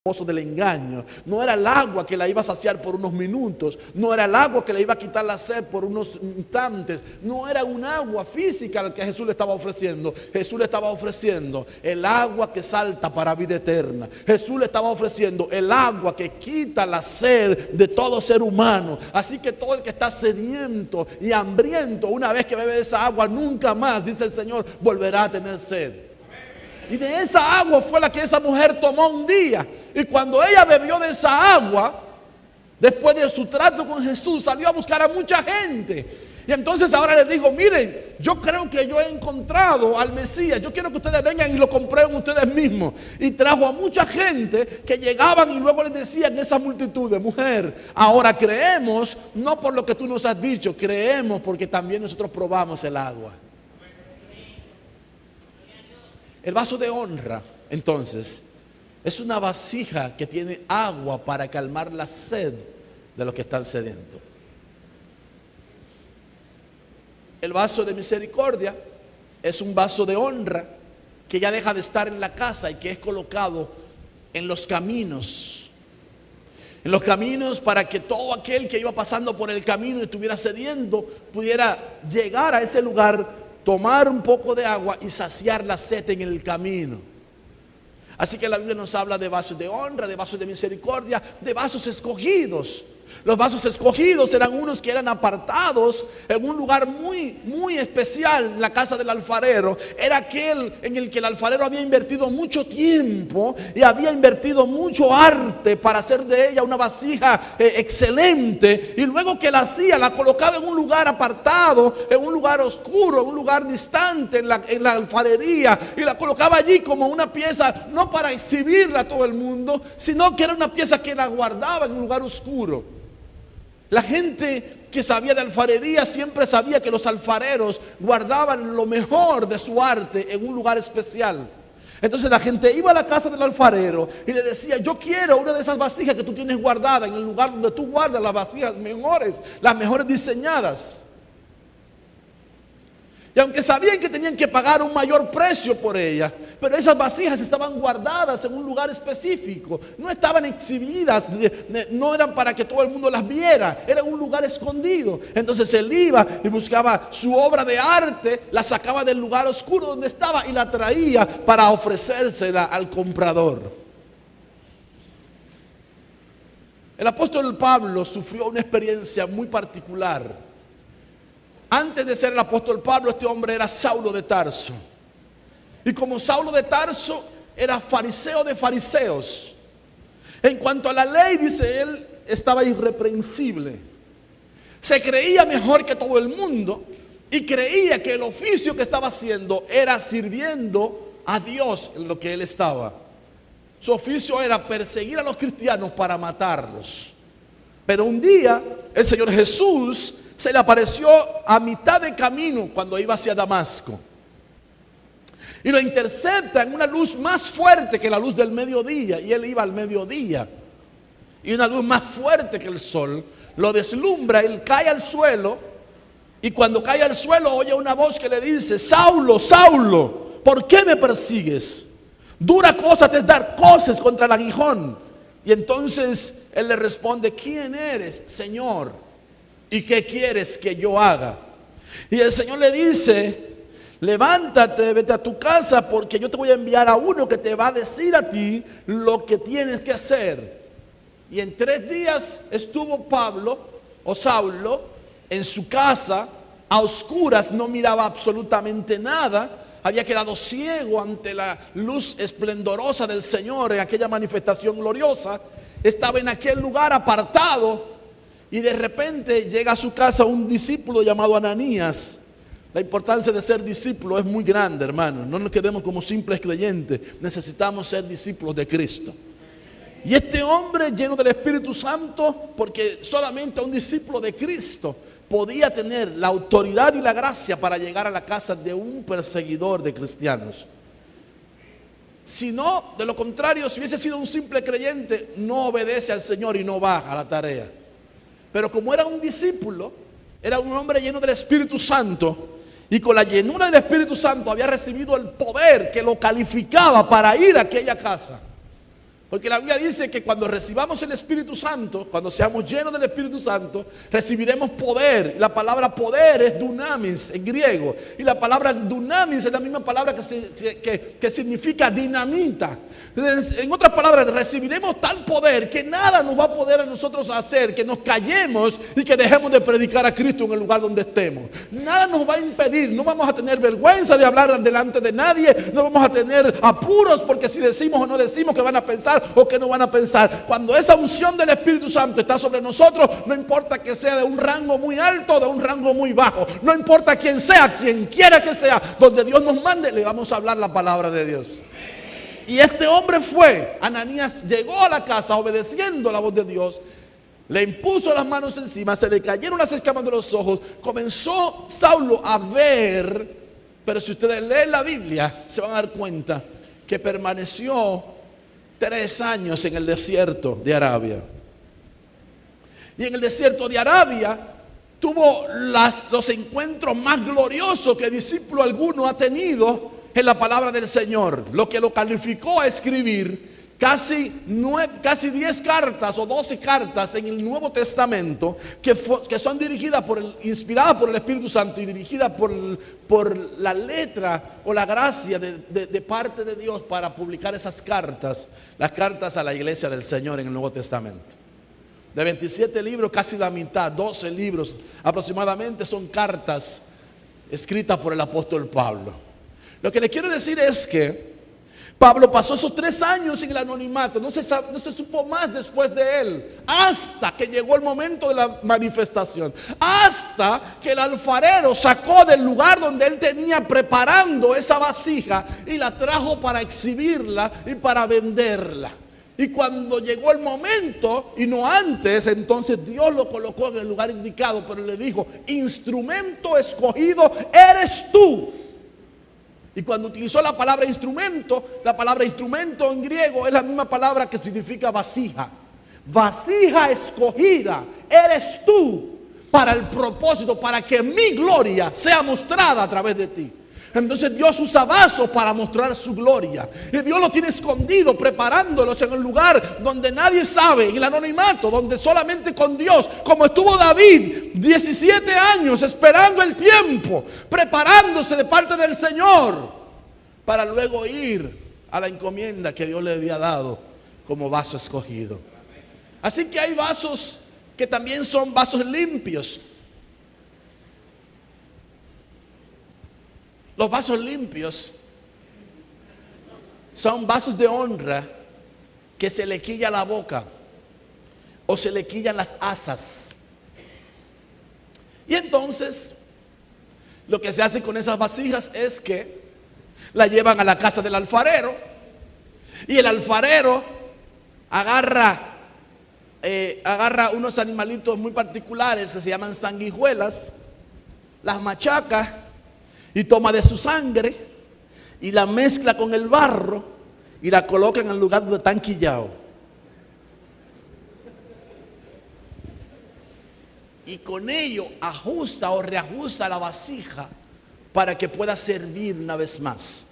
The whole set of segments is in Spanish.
pozo del engaño. No era el agua que la iba a saciar por unos minutos, no era el agua que le iba a quitar la sed por unos instantes, no era un agua física la que Jesús le estaba ofreciendo. Jesús le estaba ofreciendo el agua que salta para vida eterna. Jesús le estaba ofreciendo el agua que quita la sed de todo ser humano. Así que todo el que está sediento y hambriento, una vez que bebe de esa agua, nunca más, dice el Señor, volverá a tener sed. Y de esa agua fue la que esa mujer tomó un día. Y cuando ella bebió de esa agua, después de su trato con Jesús, salió a buscar a mucha gente. Y entonces ahora les digo, miren, yo creo que yo he encontrado al Mesías. Yo quiero que ustedes vengan y lo comprueben ustedes mismos. Y trajo a mucha gente que llegaban y luego les decían esa multitud de mujer, ahora creemos, no por lo que tú nos has dicho, creemos porque también nosotros probamos el agua. El vaso de honra, entonces, es una vasija que tiene agua para calmar la sed de los que están sedientos. El vaso de misericordia es un vaso de honra que ya deja de estar en la casa y que es colocado en los caminos. En los caminos para que todo aquel que iba pasando por el camino y estuviera sediento pudiera llegar a ese lugar, tomar un poco de agua y saciar la sed en el camino. Así que la Biblia nos habla de vasos de honra, de vasos de misericordia, de vasos escogidos. Los vasos escogidos eran unos que eran apartados en un lugar muy especial. La casa del alfarero era aquel en el que el alfarero había invertido mucho tiempo y había invertido mucho arte para hacer de ella una vasija excelente. Y luego que la hacía, la colocaba en un lugar apartado, en un lugar oscuro, en un lugar distante en la alfarería, y la colocaba allí como una pieza, no para exhibirla a todo el mundo, sino que era una pieza que la guardaba en un lugar oscuro. La gente que sabía de alfarería siempre sabía que los alfareros guardaban lo mejor de su arte en un lugar especial. Entonces la gente iba a la casa del alfarero y le decía, yo quiero una de esas vasijas que tú tienes guardada en el lugar donde tú guardas las vasijas mejores, las mejores diseñadas. Y aunque sabían que tenían que pagar un mayor precio por ella, pero esas vasijas estaban guardadas en un lugar específico, no estaban exhibidas, no eran para que todo el mundo las viera, era un lugar escondido. Entonces él iba y buscaba su obra de arte, la sacaba del lugar oscuro donde estaba y la traía para ofrecérsela al comprador. El apóstol Pablo sufrió una experiencia muy particular. Antes de ser el apóstol Pablo, este hombre era Saulo de Tarso. Y como Saulo de Tarso era fariseo de fariseos, en cuanto a la ley, dice él, estaba irreprensible. Se creía mejor que todo el mundo y creía que el oficio que estaba haciendo era sirviendo a Dios en lo que él estaba. Su oficio era perseguir a los cristianos para matarlos. Pero un día el Señor Jesús se le apareció a mitad de camino cuando iba hacia Damasco. Y lo intercepta en una luz más fuerte que la luz del mediodía. Y él iba al mediodía. Y una luz más fuerte que el sol lo deslumbra. Él cae al suelo. Y cuando cae al suelo oye una voz que le dice, Saulo, Saulo, ¿por qué me persigues? Dura cosa te es dar coces contra el aguijón. Y entonces él le responde, ¿quién eres, Señor? ¿Y qué quieres que yo haga? Y el Señor le dice, levántate, vete a tu casa, porque yo te voy a enviar a uno que te va a decir a ti lo que tienes que hacer. Y en 3 días estuvo Saulo en su casa, a oscuras, no miraba absolutamente nada. Había quedado ciego ante la luz esplendorosa del Señor en aquella manifestación gloriosa. Estaba en aquel lugar apartado. Y de repente llega a su casa un discípulo llamado Ananías. La importancia de ser discípulo es muy grande, hermano. No nos quedemos como simples creyentes. Necesitamos ser discípulos de Cristo. Y este hombre lleno del Espíritu Santo, porque solamente un discípulo de Cristo podía tener la autoridad y la gracia para llegar a la casa de un perseguidor de cristianos. Si no, de lo contrario, si hubiese sido un simple creyente, no obedece al Señor y no va a la tarea. Pero como era un discípulo, era un hombre lleno del Espíritu Santo, y con la llenura del Espíritu Santo había recibido el poder que lo calificaba para ir a aquella casa. Porque la Biblia dice que cuando recibamos el Espíritu Santo, cuando seamos llenos del Espíritu Santo, recibiremos poder. La palabra poder es dunamis en griego. Y la palabra dunamis es la misma palabra que significa dinamita. En otras palabras, recibiremos tal poder que nada nos va a poder a nosotros hacer que nos callemos y que dejemos de predicar a Cristo en el lugar donde estemos. Nada nos va a impedir, no vamos a tener vergüenza de hablar delante de nadie, no vamos a tener apuros porque si decimos o no decimos que van a pensar o que no van a pensar. Cuando esa unción del Espíritu Santo está sobre nosotros, no importa que sea de un rango muy alto o de un rango muy bajo, no importa quién sea, quien quiera que sea, donde Dios nos mande, le vamos a hablar la palabra de Dios. Y este hombre fue, Ananías llegó a la casa obedeciendo la voz de Dios, le impuso las manos encima, se le cayeron las escamas de los ojos, comenzó Saulo a ver, pero si ustedes leen la Biblia, se van a dar cuenta que permaneció 3 años en el desierto de Arabia. Y en el desierto de Arabia tuvo los encuentros más gloriosos que discípulo alguno ha tenido en la palabra del Señor. Lo que lo calificó a escribir casi 10 cartas o 12 cartas en el Nuevo Testamento que son dirigidas inspiradas por el Espíritu Santo y dirigidas por la letra o la gracia de parte de Dios para publicar esas cartas, las cartas a la iglesia del Señor en el Nuevo Testamento. De 27 libros, casi la mitad, 12 libros aproximadamente son cartas escritas por el apóstol Pablo. Lo que le quiero decir es que Pablo pasó esos 3 años en el anonimato, no se supo más después de él, hasta que llegó el momento de la manifestación, hasta que el alfarero sacó del lugar donde él tenía preparando esa vasija y la trajo para exhibirla y para venderla. Y cuando llegó el momento, y no antes, entonces Dios lo colocó en el lugar indicado, pero le dijo: instrumento escogido eres tú. Y cuando utilizó la palabra instrumento en griego es la misma palabra que significa vasija. Vasija escogida eres tú para el propósito, para que mi gloria sea mostrada a través de ti. Entonces Dios usa vasos para mostrar su gloria. Y Dios lo tiene escondido, preparándolos en el lugar donde nadie sabe, en el anonimato, donde solamente con Dios, como estuvo David 17 años esperando el tiempo, preparándose de parte del Señor, para luego ir a la encomienda que Dios le había dado como vaso escogido. Así que hay vasos que también son vasos limpios. Los vasos limpios son vasos de honra que se le quilla la boca o se le quillan las asas. Y entonces lo que se hace con esas vasijas es que la llevan a la casa del alfarero y el alfarero agarra unos animalitos muy particulares que se llaman sanguijuelas, las machaca y toma de su sangre y la mezcla con el barro y la coloca en el lugar donde están quillados. Y con ello ajusta o reajusta la vasija para que pueda servir una vez más.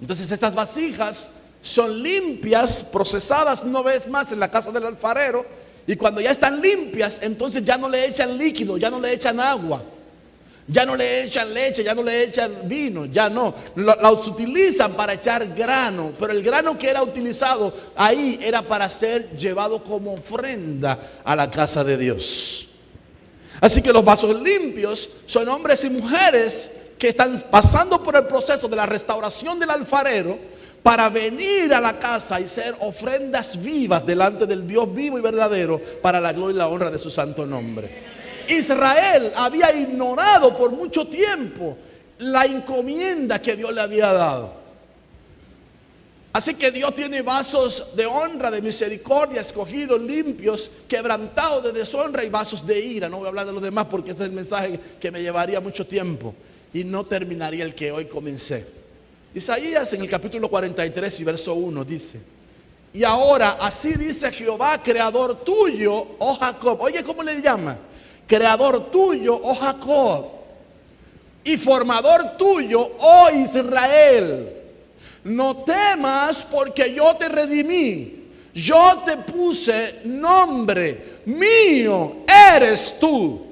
Entonces estas vasijas son limpias, procesadas una vez más en la casa del alfarero. Y cuando ya están limpias, entonces ya no le echan líquido, ya no le echan agua, ya no le echan leche, ya no le echan vino, ya no. Los utilizan para echar grano, pero el grano que era utilizado ahí era para ser llevado como ofrenda a la casa de Dios. Así que los vasos limpios son hombres y mujeres que están pasando por el proceso de la restauración del alfarero para venir a la casa y ser ofrendas vivas delante del Dios vivo y verdadero para la gloria y la honra de su santo nombre. Israel había ignorado por mucho tiempo la encomienda que Dios le había dado. Así que Dios tiene vasos de honra, de misericordia, escogidos, limpios, quebrantados de deshonra y vasos de ira. No voy a hablar de los demás porque ese es el mensaje que me llevaría mucho tiempo y no terminaría el que hoy comencé. Isaías en el capítulo 43 y verso 1 dice: y ahora así dice Jehová, creador tuyo, oh Jacob. Oye, ¿cómo le llama? Creador tuyo, oh Jacob, y formador tuyo, oh Israel. No temas porque yo te redimí. Yo te puse nombre, mío eres tú.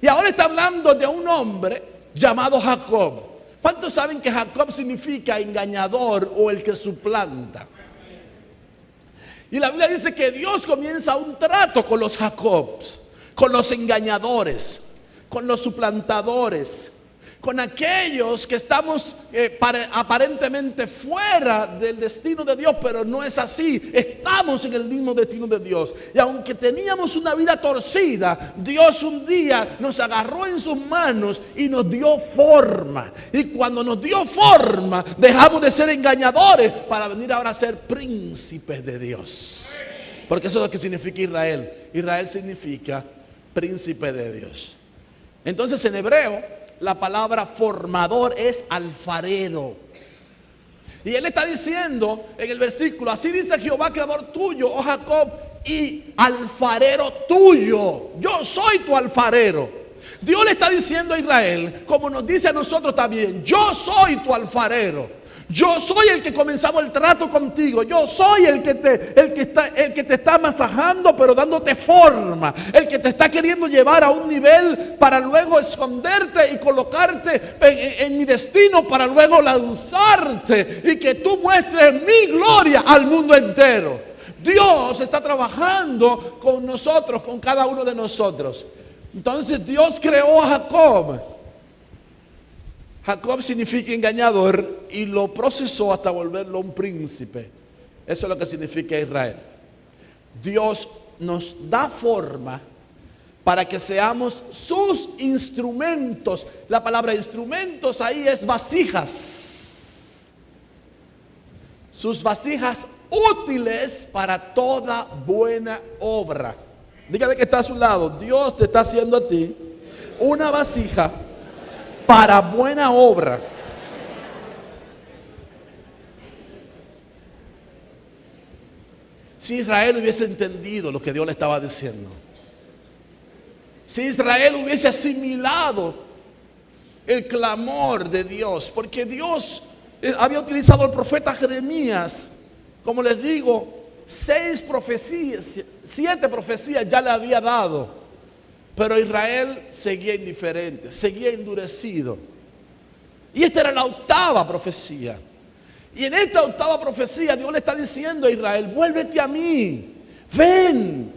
Y ahora está hablando de un hombre llamado Jacob. ¿Cuántos saben que Jacob significa engañador o el que suplanta? Y la Biblia dice que Dios comienza un trato con los Jacobs, con los engañadores, con los suplantadores, con aquellos que estamos aparentemente fuera del destino de Dios, pero no es así. Estamos en el mismo destino de Dios. Y aunque teníamos una vida torcida, Dios un día nos agarró en sus manos y nos dio forma. Y cuando nos dio forma, dejamos de ser engañadores para venir ahora a ser príncipes de Dios. Porque eso es lo que significa Israel. Israel significa príncipe de Dios. Entonces en hebreo, la palabra formador es alfarero. Y él está diciendo en el versículo: así dice Jehová, creador tuyo, oh Jacob, y alfarero tuyo. Yo soy tu alfarero. Dios le está diciendo a Israel, como nos dice a nosotros también: yo soy tu alfarero. Yo soy el que he comenzado el trato contigo. Yo soy el que te está masajando, pero dándote forma. El que te está queriendo llevar a un nivel para luego esconderte y colocarte en mi destino, para luego lanzarte y que tú muestres mi gloria al mundo entero. Dios está trabajando con nosotros, con cada uno de nosotros. Entonces Dios creó a Jacob. Jacob significa engañador y lo procesó hasta volverlo un príncipe. Eso es lo que significa Israel. Dios nos da forma para que seamos sus instrumentos. La palabra instrumentos ahí es vasijas. Sus vasijas útiles para toda buena obra. Dígale que está a su lado: Dios te está haciendo a ti una vasija para buena obra. Si Israel hubiese entendido lo que Dios le estaba diciendo, si Israel hubiese asimilado el clamor de Dios, porque Dios había utilizado al profeta Jeremías, como les digo, 7 profecías ya le había dado. Pero Israel seguía indiferente, seguía endurecido. Y esta era la 8ª profecía. Y en esta 8ª profecía Dios le está diciendo a Israel: vuélvete a mí. Ven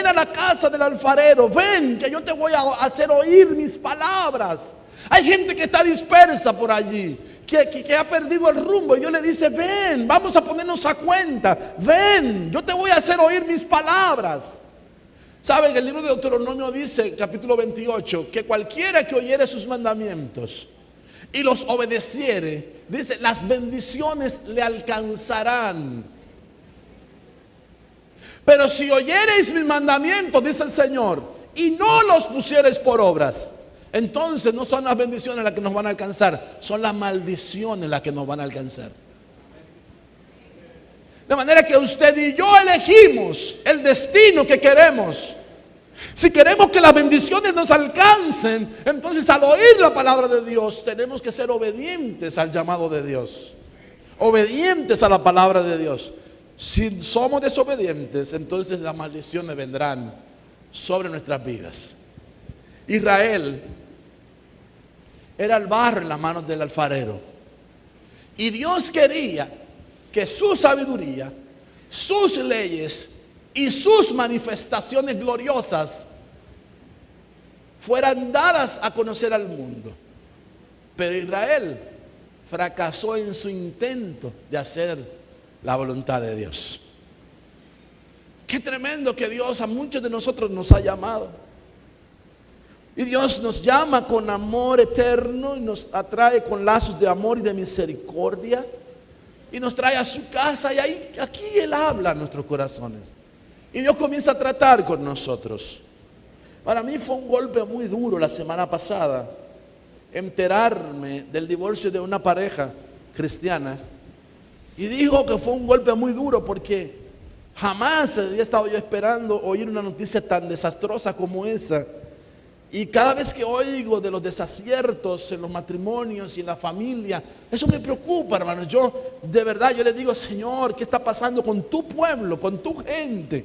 a la casa del alfarero. Ven, que yo te voy a hacer oír mis palabras. Hay gente que está dispersa por allí, que ha perdido el rumbo. Y Dios le dice: ven, vamos a ponernos a cuenta. Ven, yo te voy a hacer oír mis palabras. ¿Saben? El libro de Deuteronomio dice, capítulo 28, que cualquiera que oyere sus mandamientos y los obedeciere, dice, las bendiciones le alcanzarán. Pero si oyereis mis mandamientos, dice el Señor, y no los pusiereis por obras, entonces no son las bendiciones las que nos van a alcanzar, son las maldiciones las que nos van a alcanzar. De manera que usted y yo elegimos el destino que queremos. Si queremos que las bendiciones nos alcancen, entonces al oír la palabra de Dios tenemos que ser obedientes al llamado de Dios, obedientes a la palabra de Dios. Si somos desobedientes, entonces las maldiciones vendrán sobre nuestras vidas. Israel era el barro en las manos del alfarero, y Dios quería que su sabiduría, sus leyes y sus manifestaciones gloriosas fueran dadas a conocer al mundo. Pero Israel fracasó en su intento de hacer la voluntad de Dios. Qué tremendo que Dios a muchos de nosotros nos ha llamado. Y Dios nos llama con amor eterno y nos atrae con lazos de amor y de misericordia. Y nos trae a su casa, y aquí Él habla a nuestros corazones. Y Dios comienza a tratar con nosotros. Para mí fue un golpe muy duro la semana pasada enterarme del divorcio de una pareja cristiana. Y dijo que fue un golpe muy duro porque jamás había estado yo esperando oír una noticia tan desastrosa como esa. Y cada vez que oigo de los desaciertos en los matrimonios y en la familia, eso me preocupa, hermano. Yo, de verdad, yo le digo, Señor, ¿qué está pasando con tu pueblo, con tu gente?